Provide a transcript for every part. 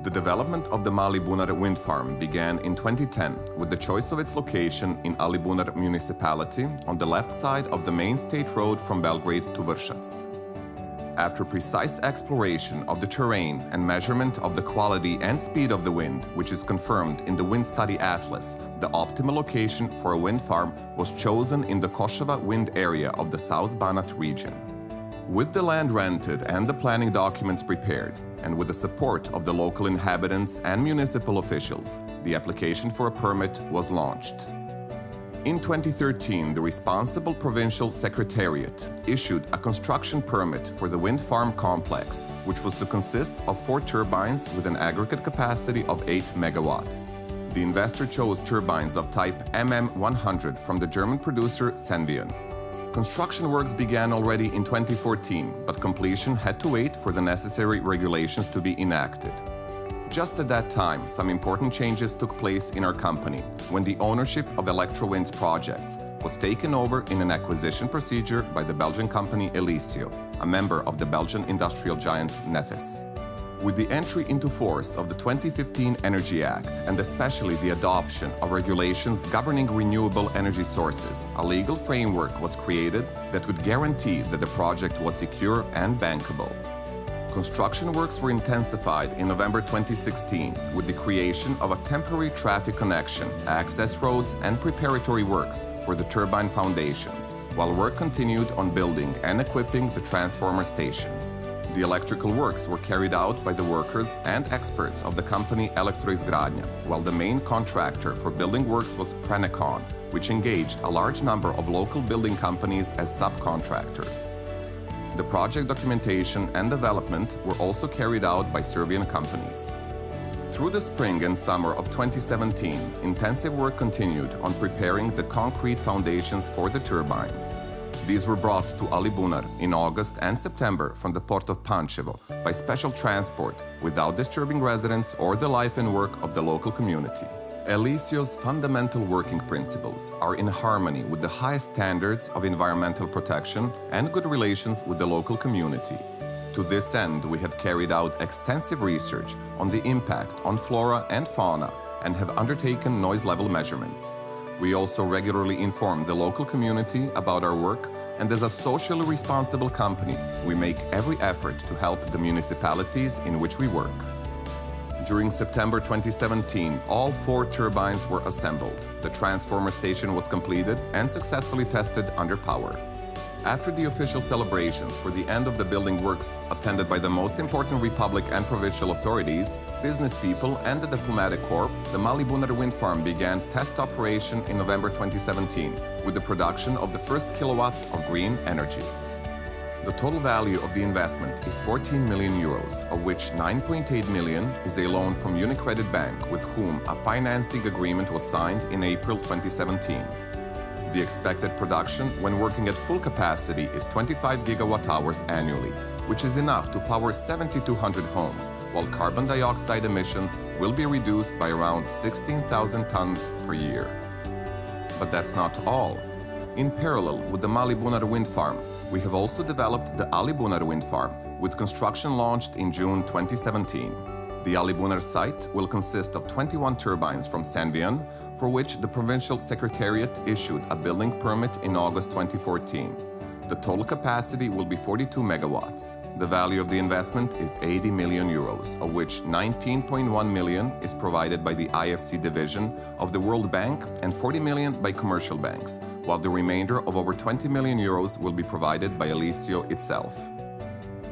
The development of the Malibunar wind farm began in 2010 with the choice of its location in Alibunar municipality on the left side of the main state road from Belgrade to Vršac. After precise exploration of the terrain and measurement of the quality and speed of the wind, which is confirmed in the Wind Study Atlas, the optimal location for a wind farm was chosen in the Košava wind area of the South Banat region. With the land rented and the planning documents prepared, and with the support of the local inhabitants and municipal officials, the application for a permit was launched. In 2013, the responsible provincial secretariat issued a construction permit for the wind farm complex, which was to consist of 4 turbines with an aggregate capacity of 8 megawatts. The investor chose turbines of type MM100 from the German producer Senvion. Construction works began already in 2014, but completion had to wait for the necessary regulations to be enacted. Just at that time, some important changes took place in our company when the ownership of Electrowind's projects was taken over in an acquisition procedure by the Belgian company Elicio, a member of the Belgian industrial giant Nethys. With the entry into force of the 2015 Energy Act and especially the adoption of regulations governing renewable energy sources, a legal framework was created that would guarantee that the project was secure and bankable. Construction works were intensified in November 2016 with the creation of a temporary traffic connection, access roads, and preparatory works for the turbine foundations, while work continued on building and equipping the transformer station. The electrical works were carried out by the workers and experts of the company Elektroizgradnja, while the main contractor for building works was Prenecon, which engaged a large number of local building companies as subcontractors. The project documentation and development were also carried out by Serbian companies. Through the spring and summer of 2017, intensive work continued on preparing the concrete foundations for the turbines. These were brought to Alibunar in August and September from the port of Pančevo by special transport without disturbing residents or the life and work of the local community. Elicio's fundamental working principles are in harmony with the highest standards of environmental protection and good relations with the local community. To this end, we have carried out extensive research on the impact on flora and fauna and have undertaken noise level measurements. We also regularly inform the local community about our work, and as a socially responsible company, we make every effort to help the municipalities in which we work. During September 2017, all 4 turbines were assembled. The transformer station was completed and successfully tested under power. After the official celebrations for the end of the building works, attended by the most important republic and provincial authorities, business people and the diplomatic corps, the Malibunar wind farm began test operation in November 2017 with the production of the first kilowatts of green energy. The total value of the investment is 14 million euros, of which 9.8 million is a loan from UniCredit Bank, with whom a financing agreement was signed in April 2017. The expected production, when working at full capacity, is 25 gigawatt-hours annually, which is enough to power 7,200 homes, while carbon dioxide emissions will be reduced by around 16,000 tons per year. But that's not all. In parallel with the Malibunar wind farm, we have also developed the Alibunar wind farm, with construction launched in June 2017. The Alibunar site will consist of 21 turbines from Senvion, for which the provincial secretariat issued a building permit in August 2014. The total capacity will be 42 megawatts. The value of the investment is 80 million euros, of which 19.1 million is provided by the IFC division of the World Bank and 40 million by commercial banks, while the remainder of over 20 million euros will be provided by Elicio itself.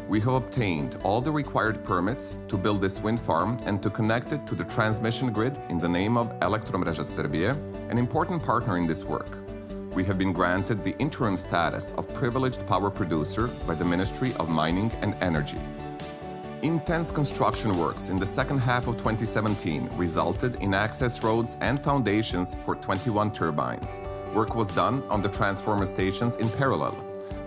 We have obtained all the required permits to build this wind farm and to connect it to the transmission grid in the name of Elektromreža Serbia, an important partner in this work. We have been granted the interim status of privileged power producer by the Ministry of Mining and Energy. Intense construction works in the second half of 2017 resulted in access roads and foundations for 21 turbines. Work was done on the transformer stations in parallel.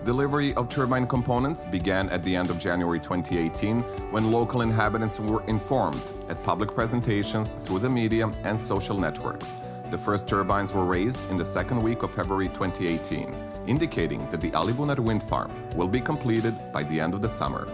Delivery of turbine components began at the end of January 2018, when local inhabitants were informed at public presentations through the media and social networks. The first turbines were raised in the second week of February 2018, indicating that the Alibunar wind farm will be completed by the end of the summer.